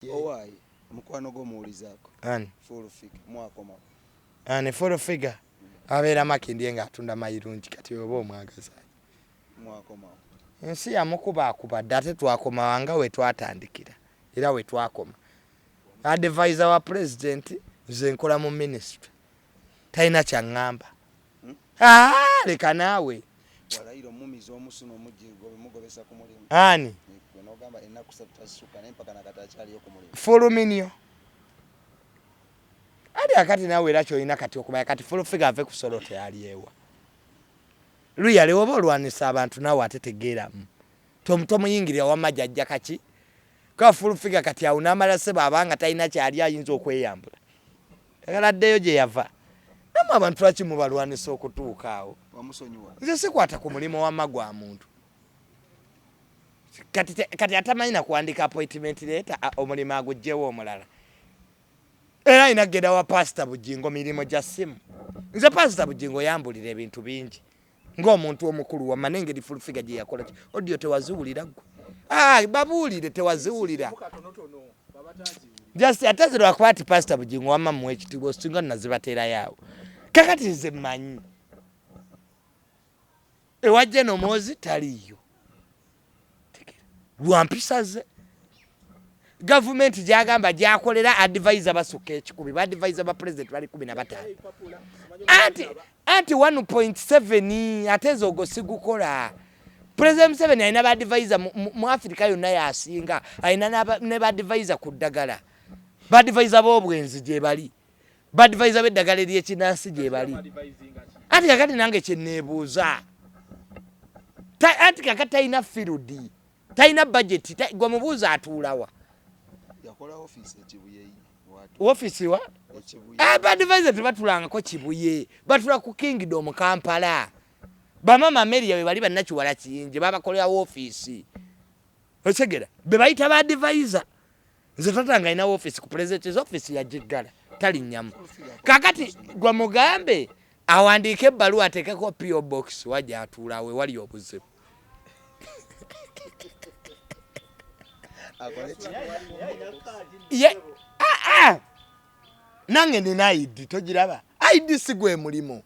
Owai mukwano go muulizako ani full figure mwakoma ani full figure abeera Makindye ng'atunda Mayirungi kati oba omwagaza mwakoma ensi yamukuba ate twakoma wanga we twatandikira era we twakoma advisor wa president nze nkola mu ministry talina kyaŋŋamba leka naawe walayiro mumizo omusuno omujingo bemugobesa ku mulimu ani nogamba ennaku ssatu tassuka naye mpaka nakati akyaliyo ku mulimu fuluminio ali akati naawe era kyolina kati okumanya kati full figure ave ku solo teyaliewa luyale oba olwanisa abantu naawe ate tegeeramu tomuyingirira wamajja ajja kaki kwa full figure kati awo n'amala seba abanga talina kyali ayinza okweyambula tagaladdeyo gye yava namu abantu lwaki mubalwanisa okutuuka awo nze sikwata ku mulimu wamma gwa muntu kati atamanyi na kuwandika appointment letter omulimu agugjewo omulala era ayina kgenda wa pastor Bujingio mirimu gya ssimu nze pastor Bujingio yambulira ebintu bingi ng'omuntu omukulu wamma n'engeri full figure gye yakola audio tewaziwulira gwe babuulire tewaziwulira just atazirwa kuba ati pastor Bujingio wamma muwe ekitiibwa osinga nazibateerayo kakati nze mmanyi ewajja nomwozi taliyo lwampisa ze gavumenti gyagamba gyakolera advisor basukka ekikumi ba advisor ba president bali 15 anti 1.7 ate ezo sigukola president Museveni alina ba advisor mu Africa yonna yasinga alina ne ba advisor ku ddagala ba advisor b'obwenzi gye bali ba advisor b'eddagala ery'ekinansi gye bali anti kakati nange kyenneebuuza anti kakati talina field talina budget gwe mubuuza atuulawa yakola office ekibuye office wa ba advisor tebatulangako Kibuye batula ku Kingdom Kampala bamama Mary yawe bali bannakiwala kiyinje babakolera office osegera be bayita ba advisor nze tatanga ina office ku president's office ya Jigala tali nyamu kakati gwa mugambe awandiike ebbaluwa ateekeko PO box wajja atuulawe wali obuzibu nange nina ID togiraba ID sigwe mulimu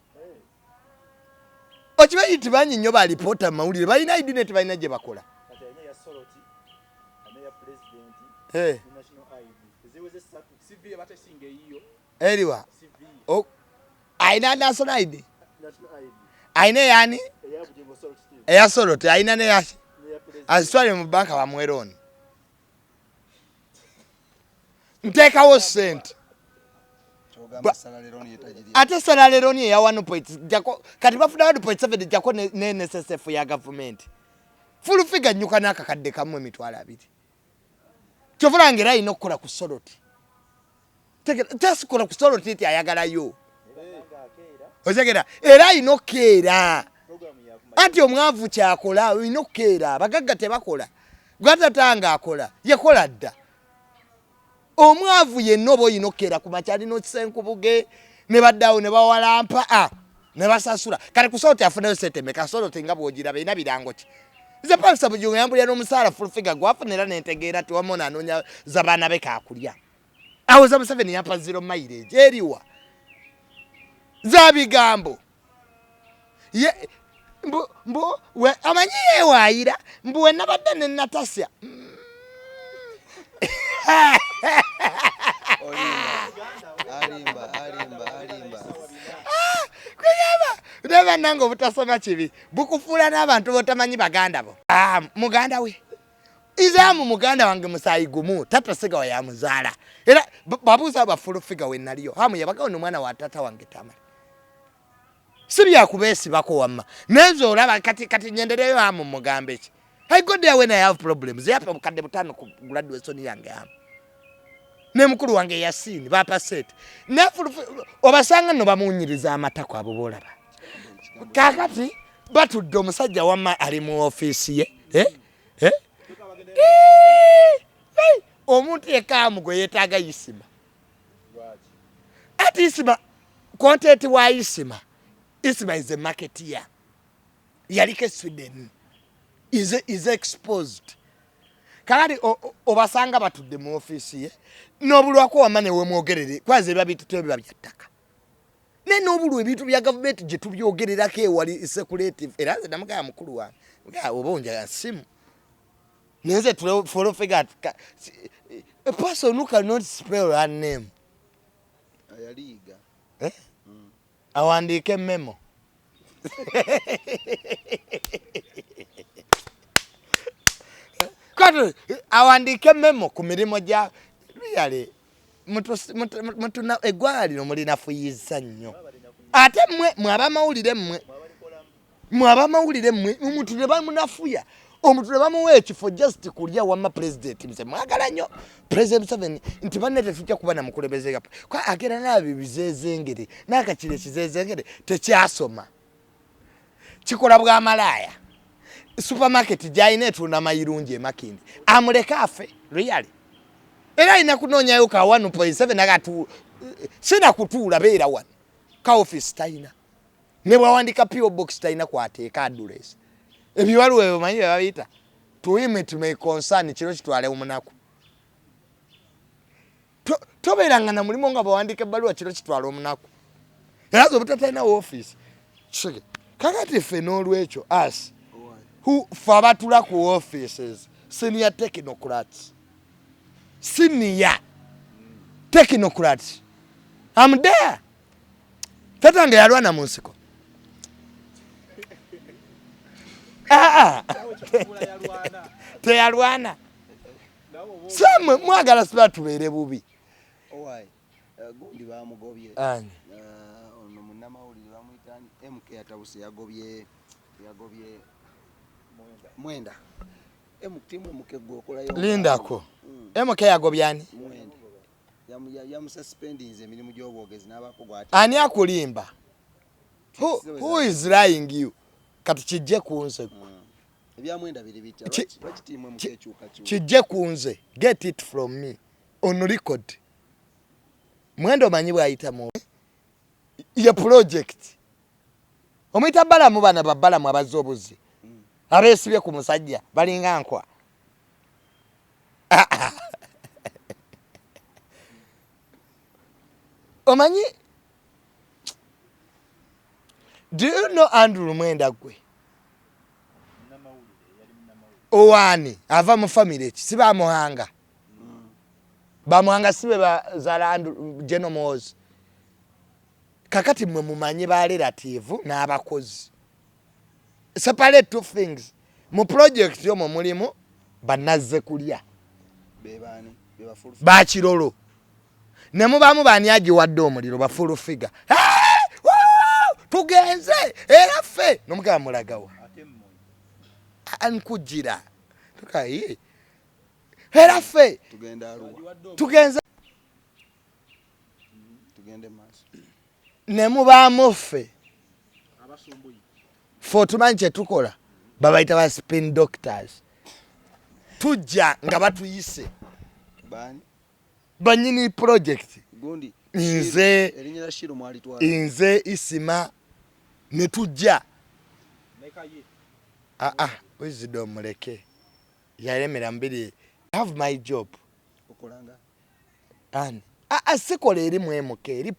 okimanyi nti bangi nnyo balipoota mu mawulire balina ID ne tebalina gye bakola eriwa ayina national ID ayina yani eya Soroti ayina ne yaki azitwale mu banka bamweroni nteekawo sente ate salaleroni eya 1 jako kati bafuna 1.7 jako ne NSSF ya government full figure nyuka n'akakadde kamwe emitwalo 2 kyovulangira ayina okukola ku Soroti tesikola ku Soroti eti ayagalayo ozegera era ayina okkeera anti omwavu kyakola ayina okkeera abagagga tebakola gwatatanga akola yakola dda omwavu yenna oba oyina okkeera ku makyali n'okisenkubuge ne baddawo ne bawalampa ne basasula kale ku Soroti afunayo sente meka Soroti nga bw'ogiraba erina birango ki nze pastor Bujingio yambulira n'omusaala full figure gwafunira n'entegeera tiwamu n'anoonya za baana be kaakulya awo za Museveni yampa 0 mileage eriwa za bigambo amanyi yewaayira mbu we nabadde ne natasya Neba nango butasoma kibi bukufuula n'abantu botamanyi baganda bo muganda we izaamu muganda wange musayi gumu tata siga wa ya muzaala era babuuza ba full figure we naliyo hamu yabagawo n'omwana wa tata wange Tamale sibya kubeesi bako wamma nezo olaba kati nyendereyo hamu mugambe ki I go there when I have problems yape mukadde butano ku graduation yange hamu ne mukulu wange Yasini bapa set ne obasanga no bamunyiriza amatako abo bolaba kakati batudde omusajja wamma ali mu office ye omuntu yekaamu gwe yeetaaga Isima ati Isima content wa Isima is a marketeer yaliko Sweden is exposed kakati obasanga batudde mu office ye n'obulwako wamane we mwogerere kwaze biba bitutu biba byattaka ne n'obulwa ebintu bya government gye tubyogererako ewali secretive era nze namugaya mukulu wange oba onjala nsimu nenze follow figure a person who cannot spell her name ayaliga awandiike memo kati awandiike memo ku mirimu gya really mutuna eggwanga lino mulinafuyiza nnyo ate mwe abamawulire mmwe omuntu ne bamunafuya omuntu ne bamuwa ekifo just kulya wama president mse mwagala nnyo president Museveni nti banne tetujja kuba namukulembeze kwa agera nabi bizezengere n'akakire kizezengere tekyasoma kikola bwa malaya supermarket gyayina etunda mayirungi emakindi amuleka afe really era ina kunonyayo ka 1.7 agatu sina kutuula beera wano ka office taina ne bwawandika PO box taina kwateeka address ebiwalu ebyo manyi babiyita to him it may concern kiro kitwale omunaku tobeeranga na mulimu nga bawandika ebbaluwa kiro kitwale omunaku era zo butatalina office kige kakati ffe n'olwekyo us who fa batula ku offices senior technocrats senior technocrats I'm there tatange yalwana mu nsiko teyalwana samwe mwagala siba tubeere bubi gundi bamugobye ono munnamawulire bamuyitani MK Bitabusse yagobye Mwenda timu mukeggo okolayo lindako MK yagobyani Mwenda yamususpendinze emirimu gy'obwogezi n'abako gwati ani akulimba who is lying you kati kijje kunze ebya Mwenda biri bita bakitimu mukechuka kijje kunze get it from me on record Mwenda omanyibwa ayita mu ye project omuyita balamu bana babalamu abazobuzi abesibye ku musajja balinga nkwa omanyi do you know Andrew Mwenda gwe owani ava mu family ki siba muhanga bamuhanga sibe bazala Andrew genomoz kakati mwe mumanyi ba relative n'abakozi separate two things mu project yo mu mulimu banazze kulya bebani bebafulu bakirolo ne mubamu bani agiwadde omuliro bafulu figure tugenze era ffe nomugaba mulagawa ankujira tukaye era ffe tugenze tugende maso ne mubamu ffe fo tumanyi kye tukola babayita ba spin doctors tujja nga batuyise bani banyini project gundi nze erinyira shiro mwali twala nze isima ne tujja wisdom muleke yalemera mbiri have my job okolanga ani sikola eri mwemuke eri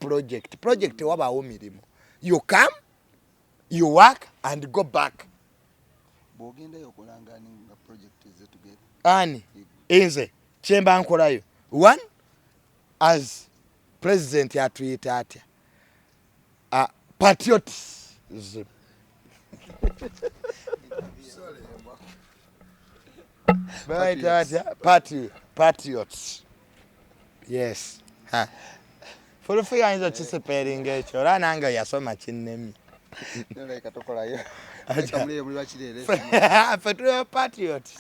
project wabaawo mirimu you come you work and go back bogenda yokolanga nga project ze together ani inze kyemba nkolayo one as president atuyita atya patriotism patriots yes fulufiga nzo kisiperinga ekyo ola nange yasoma kinnemi noleka tokolayo akamule muri bakirere fe tuli patriots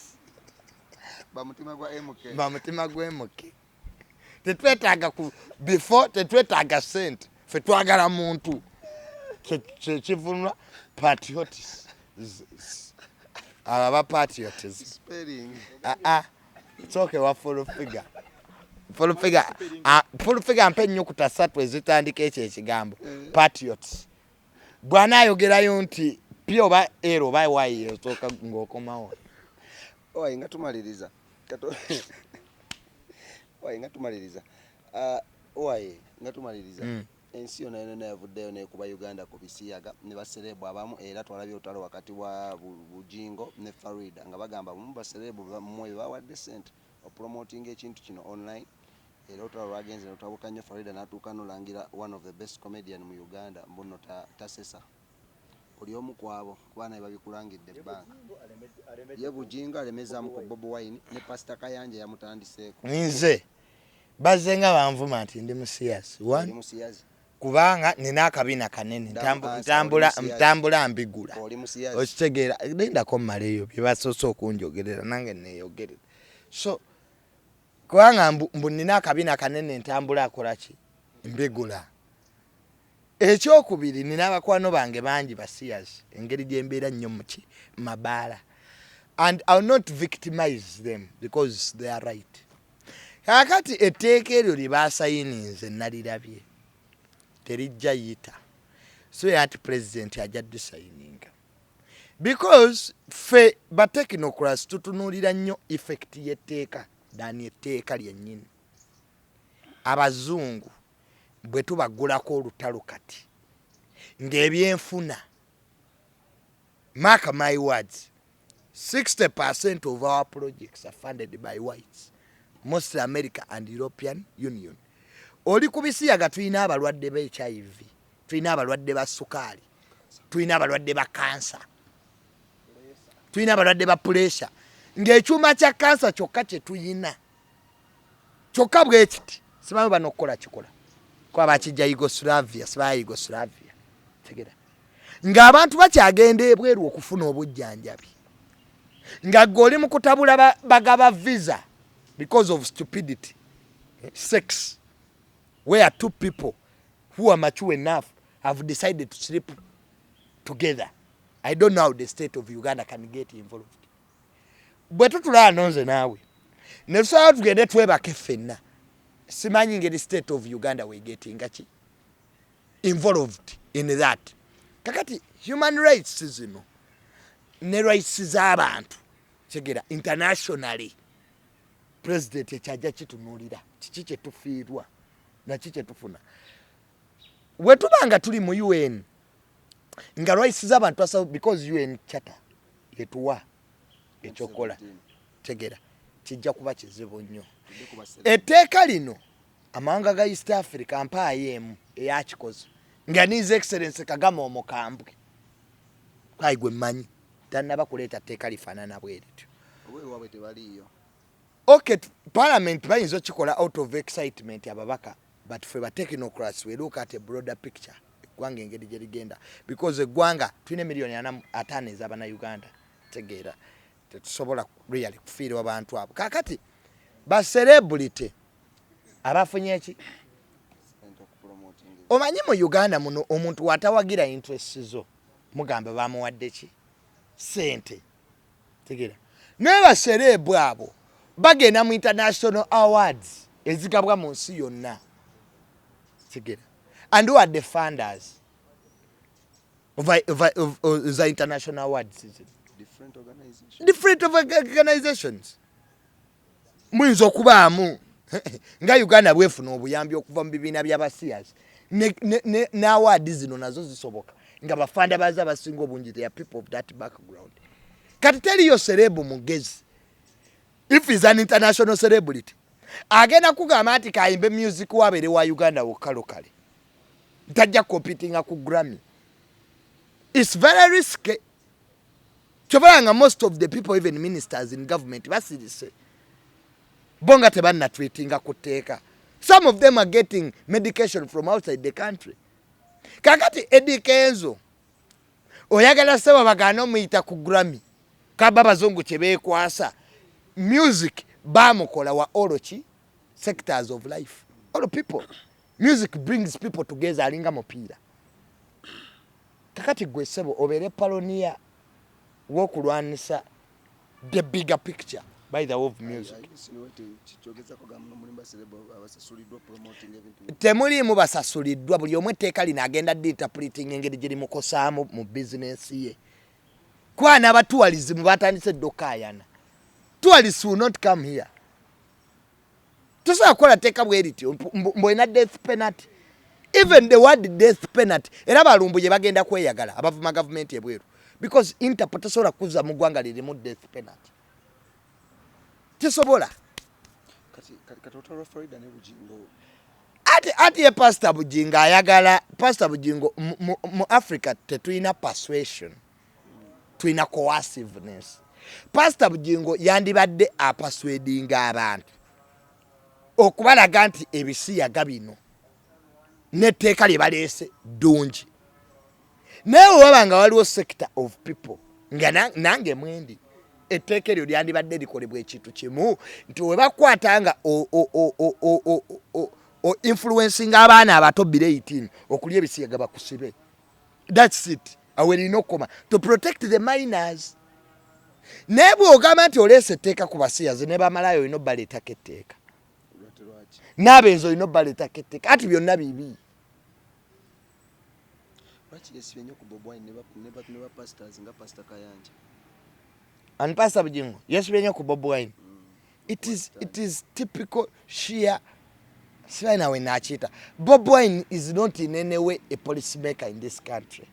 bamutima gwa MK bamutima gwa MK tetwetaaga ku before tetwetaaga sente fe twagala muntu kivunwa patriots aba patriots spelling soke wa full figure mpe nnyukuta 3 ezitandika ekyo ekigambo patriots bwana ayogerayo nti pyo ba ero ba wayi esooka ng'okomawo nga tumaliriza Waye ngatumaliriza. Waye ngatumaliriza. Ensi yonna yonna yavuddeyo nekuba Uganda ku Bisiyaaga ne baserebu abamu era twalabye olutalo wakati wa Bujingio ne Farida nga bagamba mu baserebu mmwe bawadde sente opromoting ekintu kino online era olutalo lwagenze notwabuka nnyo Farida n'atuuka n'olangira one of the best comedian mu Uganda mbuno tasesa oli omu kwabo kuba naye babikulangidde ebbanga ye Bujingio alemezaamu ku Bob Wine ne Pastor Kayanja yamutandiseeko nze bazenga banvuma nti ndi musiyazi kubanga nina akabina kanene ntambula mbigula okitegeera lindako mmaleeyo bye basoose okunjogerera nange neeyogerera so kubanga mbu nina akabina kanene ntambula akolaki mbigula ekyokubiri nina abakwano bange bangi basiyazi engeri gye mbeera nnyo muki mabaala and I'll not victimize them because they are right kakati etteeka eryo lye baasayininze nalirabye terijja yita so yati president ajja disayininga because fe ba technocrats tutunuulira nnyo effect y'etteeka dani etteeka lyennyini abazungu bwe tubagulako olutalo kati ng'ebyenfuna mark my words 60% of our projects are funded by whites mostly America and European Union. Oli ku Bisiyaaga tulina abalwadde ba HIV, tulina abalwadde ba sukaali, tulina abalwadde ba kansa, tulina abalwadde ba pressure. Ng'ekyuma kya kansa kyokka kye tuyina kyokka bwe kiti simanyi bano okukola kikola kuba bakijja Yugoslavia siba Yugoslavia tegera ng'abantu bakyagenda ebweru okufuna obujjanjabi nga goli mu kutabula bagaba visa because of stupidity sex where two people who are mature enough have decided to sleep together. I don't know how the state of Uganda can get involved. Bwe tutula nonze naawe ne tusaba tugende twebake ffenna simanyi ngeri state of Uganda we getting ngachi involved in that. Kakati human rights zino ne rights z'abantu kigera internationally president ekyajja kitunuulira kiki kye tufiirwa na kiki kye tufuna we tubanga tuli mu UN nga rights z'abantu asa because UN charter yetuwa ekyokola tegera kijja kuba kizibu nnyo etteeka lino amawanga ga East Africa mpaayemu eyakikoze nga His Excellency Kagame omukambwe kayi gwe mmanyi tannaba kuleeta tteeka lifaanana bwerityo obwewaabwe tebaliyo. Okay, Parliament bayinza okikola out of excitement ababaka but for the technocrats we look at a broader picture eggwanga engeri gye ligenda because eggwanga tulina miliyoni 5 ez'abana Uganda tegeera tetusobola really kufiirwa abantu abo kakati ba celebrity abafunye eki omanyi mu Uganda muno omuntu watawagira interest zo mugamba bamuwadde ki sente tegeera naye ba celebrity abo bagenda mu international awards ezigabwa mu nsi yonna tegeera and who are the funders of the international awards different organizations muyinza okubaamu nga Uganda bwefuna obuyambi okuva mu bibiina by'abasiyazi ne awards zino nazo zisoboka nga bafanda baza abasinga obungi they are people of that background kati teriyo serebu mugezi if he's an international celebrity agenda kugamba nti kayimbe music wabere wa Uganda wokalokale tajja competing ku Grammy. It's very risky. Chobalanga most of the people even ministers in government basirise bonga tebanna tweetinga kuteeka. Some of them are getting medication from outside the country. Kakati Eddie Kenzo oyagala seba bagano muyita ku Grammy kaba bazungu kyebeekwasa music bamukola wa olochi sectors of life. All people. Music brings people together alinga mupiira. Kakati gwe sebo obere palonia wokulwanisa the bigger picture by the way of music. Temuli mu basasuliddwa buli omwe etteeka lino agenda interpreting engeri gye limukosaamu mu business ye. Kwana abatuwalizimu batandise dokayana. tourists will not come here. Tosobola kukola teeka bweriti mbwena death penalty. Even the word death penalty era balumbu gye bagenda kweyagala abavuma government ebweru because Interpol tosobola kuza mu ggwanga lirimu death penalty. Tosobola kati otwalwa Florida ne Bujingo ati ye Pastor Bujingo ayagala Pastor Bujingo mu Africa tetulina persuasion tulina coerciveness. Pastor Bujingo yandibadde apaswedinga abantu okubalaga nti ebisiyaaga bino n'etteeka lye baleese ddungi. Naye wabanga waliwo sector of people nga nange mwendi etteeka eryo lyandibadde likolebwa ekintu kimu nti we bakwata nga influencing abaana abato bile 18 okulya ebisiyaaga bakusibe. That's it. Awelina okukoma to protect the minors. Naye bw'ogamba nti oleese etteeka ku basiyazi ne bamalayo olina obbaleetako etteeka. N'abenzi olina obbaleetako etteeka. Ati byonna bibi. And Pastor Bujingo, yes, when you Bob Wine. It is typical sheer Svena when Nachita. Bob Wine is not in any way a policymaker in this country.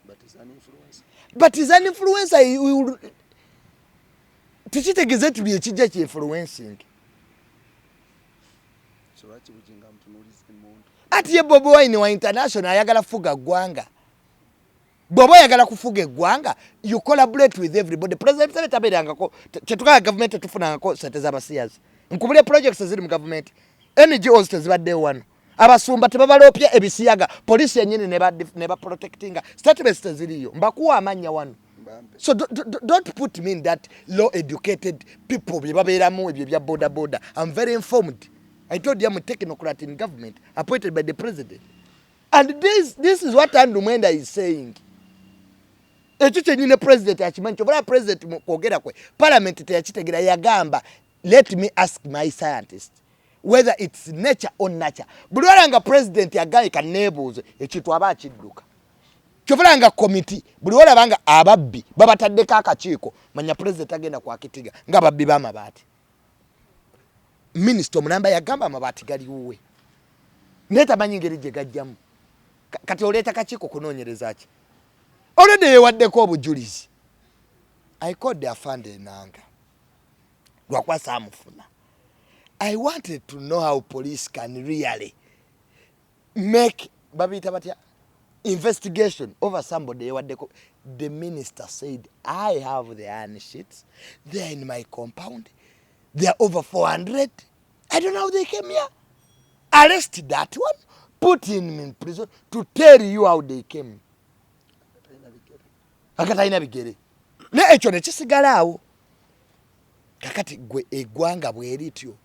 But he's an influencer. But he's an influencer. Tichitegeze to be a chijja influencing. So what you Bujingo to notice the moon. Ati ye Bob Wine wa international ayagala fuga gwanga. Bobo yagala kufuga eggwanga, you collaborate with everybody. President Sebe taberangako tetuka government tufunangako sente z'abasiyazi. Nkubule projects ziri mu government. NGOs tezibadde wano. Abasumba tebabalopya ebisiyaaga. Police yennyini ne ba protectinga. Statements teziriyo. Mbakuwa amanya wano. So don't put me in that low educated people bye babeeramu ebyo bya border. I'm very informed. I told you I'm a technocrat in government appointed by the president. And this is what Andrew Mwenda is saying. Ekichenyine president akimanyi kyobala president kwogera kwe parliament teyakitegera yagamba let me ask my scientist whether it's nature or nurture. Buli walanga president yagayika nebuuzo ekintu aba akidduka. Kyobala committee buli walabanga ababbi babataddeko akakiiko manya president agenda kwakitiga nga babbi b'amabaati. Minister omulamba yagamba amabaati gali wuwe. Netamanyi ngeri gye gajjamu. Kati oleeta kakiiko kunoonyereza ki? Already yewaddeko obujulizi. I called the afande nanga. Lwakwa saamufuna. I wanted to know how police can really make babita batya investigation over somebody yewaddeko. The minister said, I have the iron sheets. They are in my compound. They are over 400. I don't know how they came here. Arrest that one. Put him in prison to tell you how they came. Akataina bigere. Ne ekyo ne kisigalaawo. Kakati gwe eggwanga bwerityo.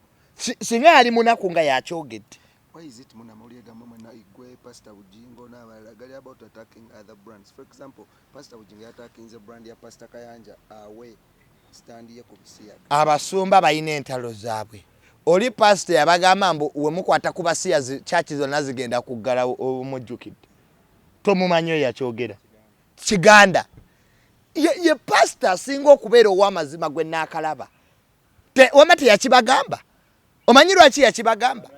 Singa ali munaku nga yakyogedde. Why is it muna muliega mama na igwe Pastor Bujingo na abalagala about attacking other brands? For example, Pastor Bujingo attacking the brand ya Pastor Kayanja away stand ye ku Bisiyaaga. Abasumba bayina entalo zaabwe. Oli pastor yabagamba mbu we mukwata ku basiyazi church zonna zigenda kuggala omujjukidde. Tomumanyo yakyogera. Kiganda. Ye pastor singa okubeera ow'amazima gwe naakalaba. Wamati yakibagamba. Omanyi lwaki yakibagamba?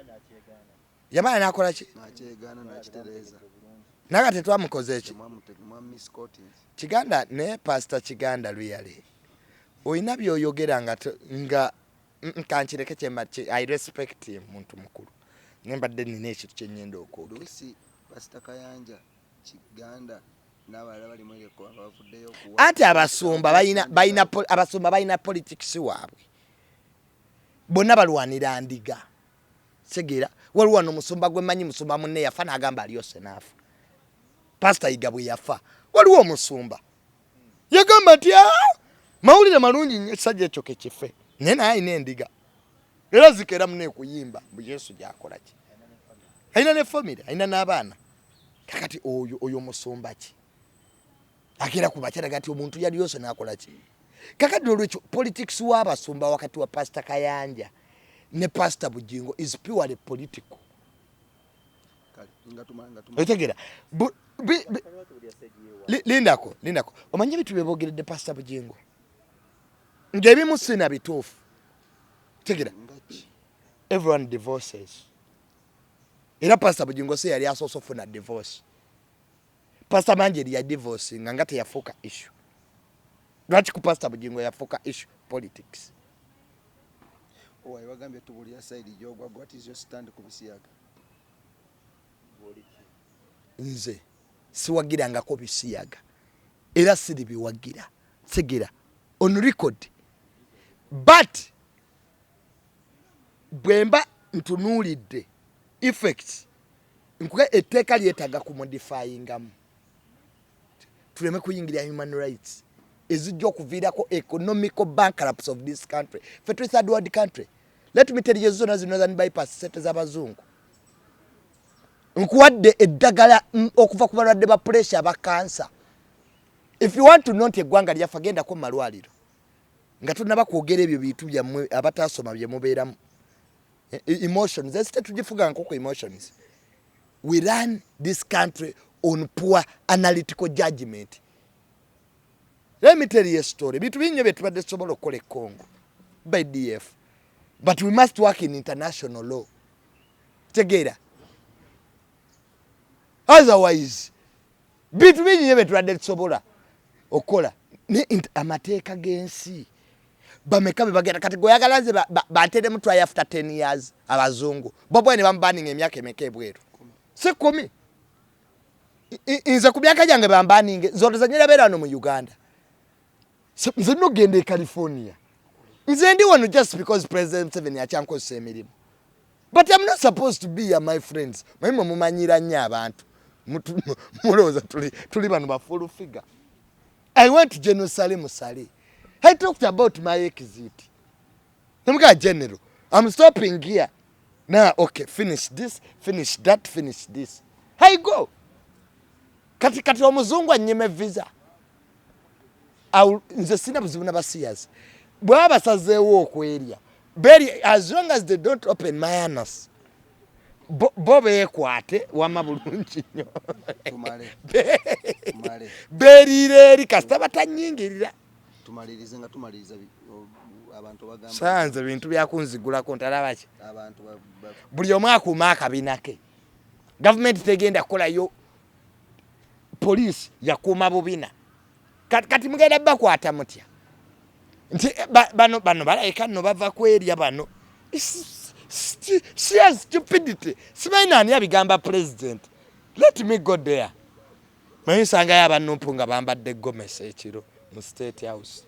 Yamala nakola ki? Nakyegaana nakitereeza. Naga tetwamukoze eki. Kiganda ne pastor Kiganda luyale. Oyina byoyogera nga kankireke kyemba I respect him muntu mukulu. Nembadde nina ekintu kye nnyenda okwogera. Lusi Pastor Kayanja Kiganda n'abalala bali mu ereko abavuddeyo kuwa. Ate abasumba balina politics waabwe. Bonna balwanira ndiga. Segera waliwo wano musumba gwe manyi musumba munne yafa n'agamba aliyo senaafu. Pastor Igabwe yafa. Waliwo omusumba yagamba nti mawulire malungi nnyo sajja ekyo kekife. Naye naye alina endiga. Era zikera mune kuyimba mbu Yesu gy'akola ki. Alina ne family, alina n'abaana. Kakati oyo musumba ki? Akira kuba kyalaga nti omuntu yali yose n'akola ki. Kakati olwekyo politics w'abasumba wakati wa Pastor Kayanja ne Pastor Bujingo is purely political. Otegera. Lindako. Omanyi bitu bebogeredde Pastor Bujingo. ng'ebimu sina bituufu tegera everyone divorces era Pastor Bujingio yali asoose ofuna divorce Pastor Manjeri ya divorce nga teyafuuka issue lwaki ku Pastor Bujingio yafuuka issue politics owaye wagambye tubulira side gy'ogwa what is your stand ku Bisiyaaga nze siwagirangako Bisiyaaga era siri biwagira segera on record but bwemba ntunuulidde effects nkuga etteeka lyetaaga ku modifyingamu tuleme kuyingira human rights ezijja okuviirako economical bankruptcy of this country fe tuli third world country. Let me tell you zona zino northern bypass sente z'abazungu nkuwadde eddagala okuva ku balwadde ba pressure ba cancer. If you want to know nti eggwanga lyaffe gendako mu malwaliro nga tunaba kwogera ebyo bintu byammwe abataasoma bye mubeeramu emotions ezite tugifuga nkoko emotions. We run this country on poor analytical judgment. Let me tell you a story. Bintu binyo bye tubadde tusobola okukola e Congo by DF, but we must work in international law tegeera otherwise bintu binyo bye tubadde tusobola okola ne amateeka g'ensi bameka be bagenda kati goyagala nze bateremu try after 10 years abazungu bobo ne bambanning emyaka emeka ebweru si 10 nze ku myaka gyange bambanning zote zanyira beerano mu Uganda nze nogenda e California nze ndi wano just because President Museveni yakyankozesa emirimu but I'm not supposed to be here my friends mwemwe mumanyira nnyo abantu mulowooza tuli bano ba full figure. I went to Jerusalem Sali. I talked about my exit. I'm general. I'm stopping here. Now, okay, finish this, finish that, finish this. I go. Kati omuzungu anyime visa. Nze sina buzibu n'abasiyazi. Bwaba basazeewo okwerya. As long as they don't open my anus. Bo beekwate wama bulungi nnyo. Beerireeri kasita batanyingirira. Tumalirize nga tumaliriza abantu bagamba. Sanze bintu byakunzigulako ntalaba ki? Buli omu akuuma akabina ke. Gavumenti tegenda kukolayo poliisi yakuuma bubina. Kati mugenda bakwata mutya. Nti bano balayika nno bava kwerya bano. Sheer stupidity. Simanyi ani abigamba president. Let me go there. Manyi nsanga y'abanumpu nga bambadde gomesi ekiro mu State House.